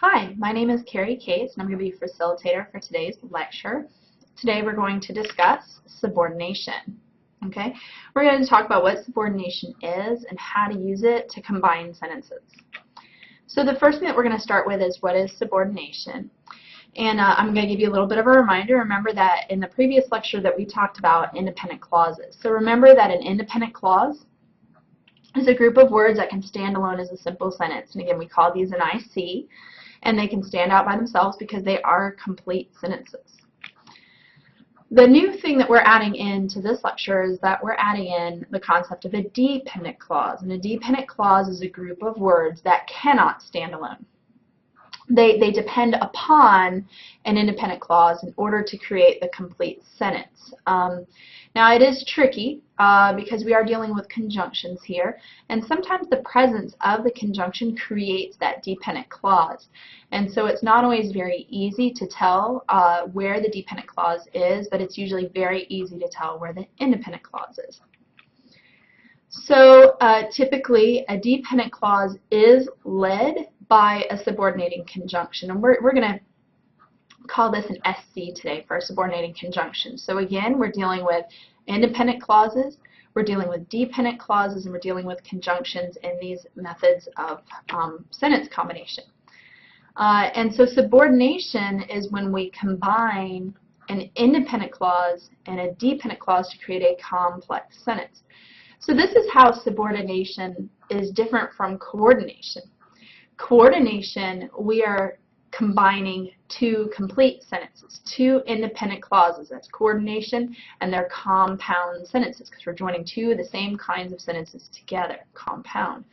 Hi, my name is Carrie Case, and I'm going to be your facilitator for today's lecture. Today we're going to discuss subordination. Okay, we're going to talk about what subordination is and how to use it to combine sentences. So the first thing that we're going to start with is what is subordination. And I'm going to give you a little bit of a reminder. Remember that in the previous lecture that we talked about independent clauses. So remember that an independent clause is a group of words that can stand alone as a simple sentence. And again, we call these an IC. And they can stand out by themselves because they are complete sentences. The new thing that we're adding into this lecture is that we're adding in the concept of a dependent clause. And a dependent clause is a group of words that cannot stand alone. They depend upon an independent clause in order to create the complete sentence. Now it is tricky because we are dealing with conjunctions here, and sometimes the presence of the conjunction creates that dependent clause. And so it's not always very easy to tell where the dependent clause is, but it's usually very easy to tell where the independent clause is. So typically a dependent clause is led by a subordinating conjunction, and we're going to call this an SC today for a subordinating conjunction. So again, we're dealing with independent clauses, we're dealing with dependent clauses, and we're dealing with conjunctions in these methods of sentence combination. And so subordination is when we combine an independent clause and a dependent clause to create a complex sentence. So this is how subordination is different from coordination. Coordination, we are combining two complete sentences, two independent clauses. That's coordination, and they're compound sentences because we're joining two of the same kinds of sentences together, compound.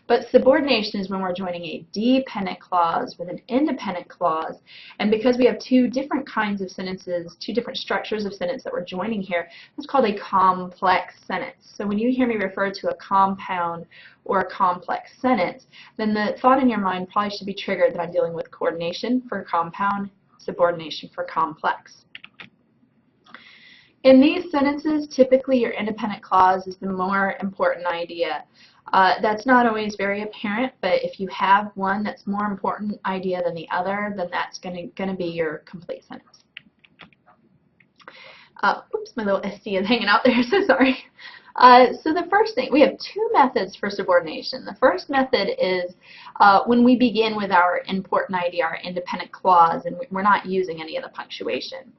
But subordination is when we're joining a dependent clause with an independent clause, and because we have two different kinds of sentences, two different structures of sentence that we're joining here, that's called a complex sentence. So when you hear me refer to a compound or a complex sentence, then the thought in your mind probably should be triggered that I'm dealing with coordination for compound, subordination for complex. In these sentences, typically your independent clause is the more important idea. That's not always very apparent, but if you have one that's more important idea than the other, then that's going to be your complete sentence. Oops, my little SC is hanging out there, so sorry. So the first thing, we have two methods for subordination. The first method is when we begin with our important idea, our independent clause, and we're not using any of the punctuation.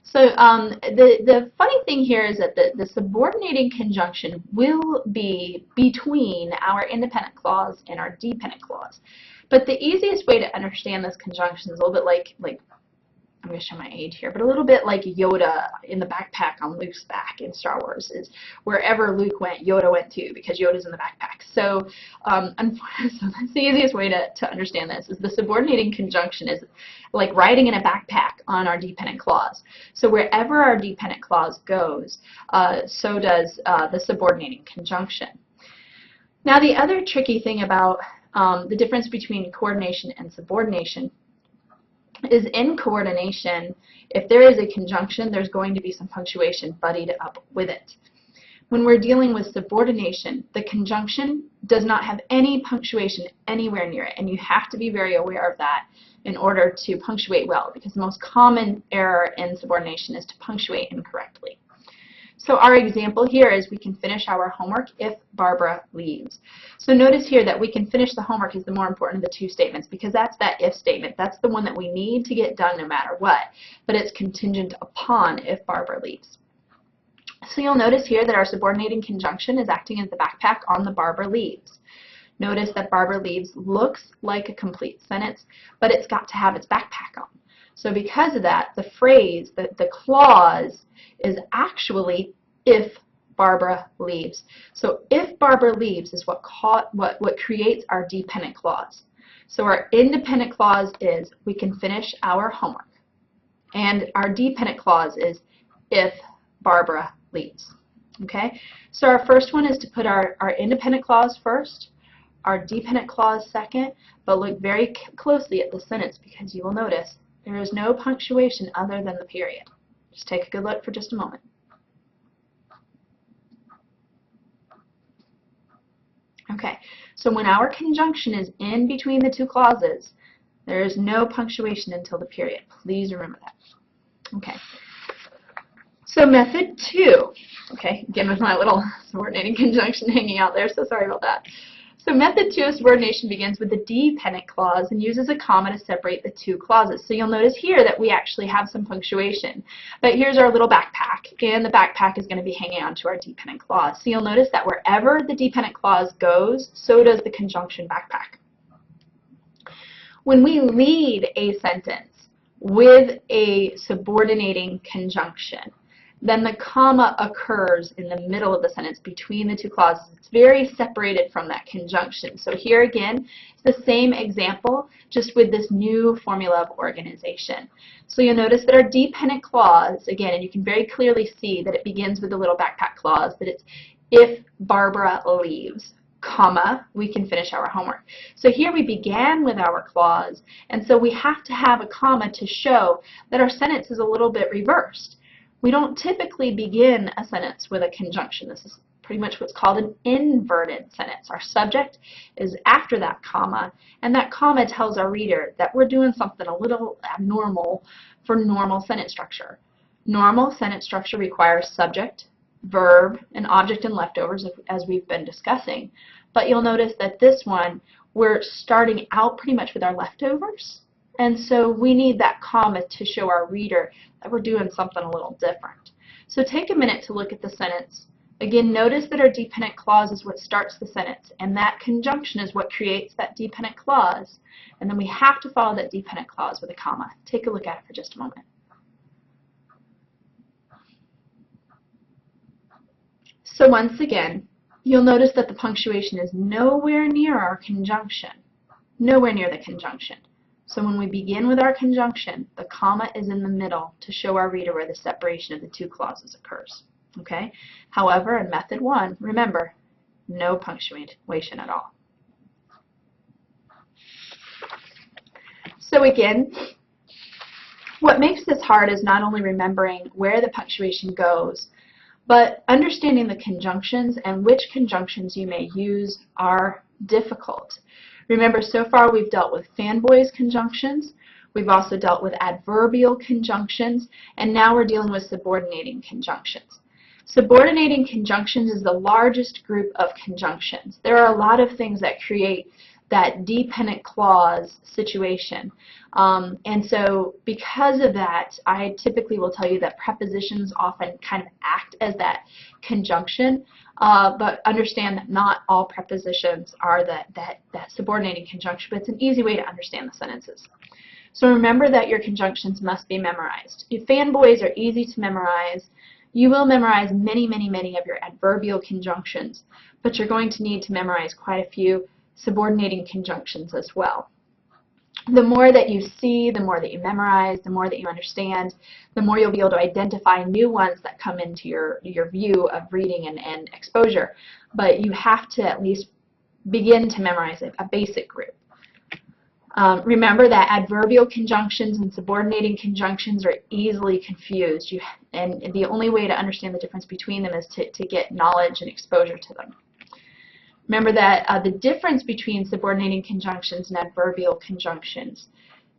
So the funny thing here is that the subordinating conjunction will be between our independent clause and our dependent clause. But the easiest way to understand this conjunction is a little bit like I'm going to show my age here, but a little bit like Yoda in the backpack on Luke's back in Star Wars. Is wherever Luke went, Yoda went too, because Yoda's in the backpack. So, so that's the easiest way to understand this, is the subordinating conjunction is like riding in a backpack on our dependent clause. So wherever our dependent clause goes, so does the subordinating conjunction. Now the other tricky thing about the difference between coordination and subordination is in coordination, if there is a conjunction, there's going to be some punctuation buddied up with it. When we're dealing with subordination, the conjunction does not have any punctuation anywhere near it, and you have to be very aware of that in order to punctuate well, because the most common error in subordination is to punctuate incorrectly. So our example here is we can finish our homework if Barbara leaves. So notice here that we can finish the homework is the more important of the two statements, because that's that if statement. That's the one that we need to get done no matter what, but it's contingent upon if Barbara leaves. So you'll notice here that our subordinating conjunction is acting as the backpack on the Barbara leaves. Notice that Barbara leaves looks like a complete sentence, but it's got to have its backpack on. So because of that, the phrase, the clause, is actually if Barbara leaves. So if Barbara leaves is what creates our dependent clause. So our independent clause is we can finish our homework. And our dependent clause is if Barbara leaves. Okay? So our first one is to put our independent clause first, our dependent clause second, but look very closely at the sentence because you will notice there is no punctuation other than the period. Just take a good look for just a moment. Okay, so when our conjunction is in between the two clauses, There is no punctuation until the period. Please remember that. Okay. So method 2, okay, again with my little subordinating conjunction hanging out there, so sorry about that. So method 2 of subordination begins with the dependent clause and uses a comma to separate the two clauses. So you'll notice here that we actually have some punctuation. But here's our little backpack, and the backpack is going to be hanging on to our dependent clause. So you'll notice that wherever the dependent clause goes, so does the conjunction backpack. When we lead a sentence with a subordinating conjunction, then the comma occurs in the middle of the sentence between the two clauses. It's very separated from that conjunction. So here again, it's the same example, just with this new formula of organization. So you'll notice that our dependent clause, again, and you can very clearly see that it begins with the little backpack clause, that it's if Barbara leaves, comma, we can finish our homework. So here we began with our clause, and so we have to have a comma to show that our sentence is a little bit reversed. We don't typically begin a sentence with a conjunction. This is pretty much what's called an inverted sentence. Our subject is after that comma, and that comma tells our reader that we're doing something a little abnormal for normal sentence structure. Normal sentence structure requires subject, verb, and object and leftovers, as we've been discussing. But you'll notice that this one, we're starting out pretty much with our leftovers. And so we need that comma to show our reader that we're doing something a little different. So take a minute to look at the sentence. Again, notice that our dependent clause is what starts the sentence, and that conjunction is what creates that dependent clause. And then we have to follow that dependent clause with a comma. Take a look at it for just a moment. So once again, you'll notice that the punctuation is nowhere near our conjunction. Nowhere near the conjunction. So when we begin with our conjunction, the comma is in the middle to show our reader where the separation of the two clauses occurs. Okay? However, in method 1, remember, no punctuation at all. So again, what makes this hard is not only remembering where the punctuation goes, but understanding the conjunctions and which conjunctions you may use are difficult. Remember, so far we've dealt with fanboys conjunctions, we've also dealt with adverbial conjunctions, and now we're dealing with subordinating conjunctions. Subordinating conjunctions is the largest group of conjunctions. There are a lot of things that create that dependent clause situation. And so because of that, I typically will tell you that prepositions often kind of act as that conjunction, but understand that not all prepositions are that subordinating conjunction, but it's an easy way to understand the sentences. So remember that your conjunctions must be memorized. If fanboys are easy to memorize, you will memorize many, many, many of your adverbial conjunctions, but you're going to need to memorize quite a few subordinating conjunctions as well. The more that you see, the more that you memorize, the more that you understand, the more you'll be able to identify new ones that come into your view of reading and exposure. But you have to at least begin to memorize a basic group. Remember that adverbial conjunctions and subordinating conjunctions are easily confused, and the only way to understand the difference between them is to get knowledge and exposure to them. Remember that the difference between subordinating conjunctions and adverbial conjunctions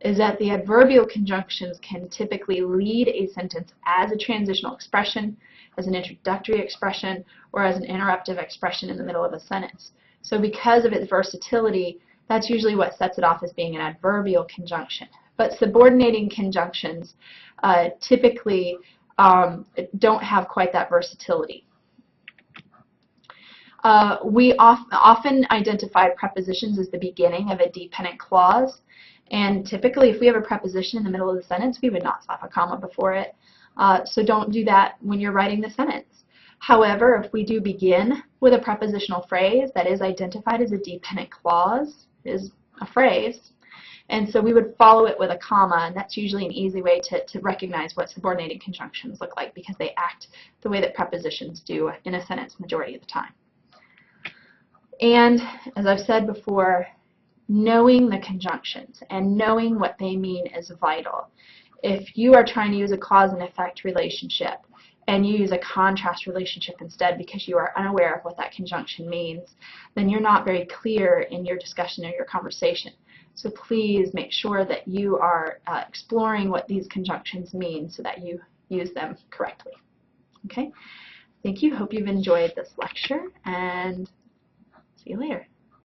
is that the adverbial conjunctions can typically lead a sentence as a transitional expression, as an introductory expression, or as an interruptive expression in the middle of a sentence. So because of its versatility, that's usually what sets it off as being an adverbial conjunction. But subordinating conjunctions typically don't have quite that versatility. We often identify prepositions as the beginning of a dependent clause, and typically if we have a preposition in the middle of the sentence, we would not slap a comma before it. So don't do that when you're writing the sentence. However, if we do begin with a prepositional phrase that is identified as a dependent clause, is a phrase, and so we would follow it with a comma, and that's usually an easy way to recognize what subordinating conjunctions look like, because they act the way that prepositions do in a sentence majority of the time. And as I've said before, knowing the conjunctions and knowing what they mean is vital. If you are trying to use a cause and effect relationship and you use a contrast relationship instead because you are unaware of what that conjunction means, then you're not very clear in your discussion or your conversation. So please make sure that you are exploring what these conjunctions mean so that you use them correctly. Okay? Thank you. Hope you've enjoyed this lecture, and see you later.